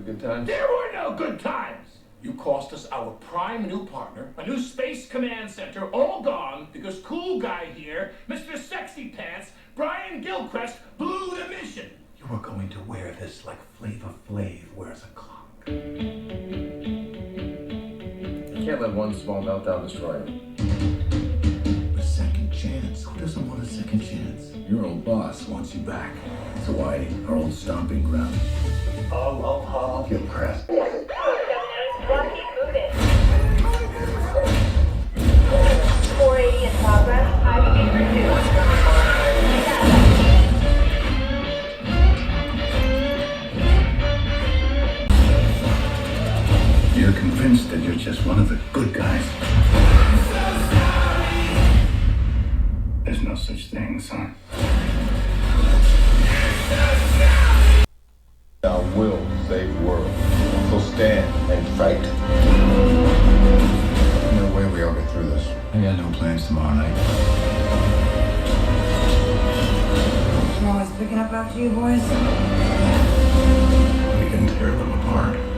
good times? There were no good times. You cost us our prime new partner, a new space command center, all gone because cool guy here, Mr. Sexy Pants, Brian Gilchrist, blew the mission. You were going to wear this like Flavor Flav wears a clock. You can't let one small meltdown destroy him. A second chance? Who doesn't want a second chance? Your old boss wants you back. It's Hawaii, our old stomping ground. Aloha, Gilchrist. Keep moving. 480 in progress. Highway You're convinced that you're just one of the good guys. There's no such thing, son. Thou will save the world. So stand and fight. No way we all get through this. I got no plans tomorrow night. I'm always picking up after you boys. We can tear them apart.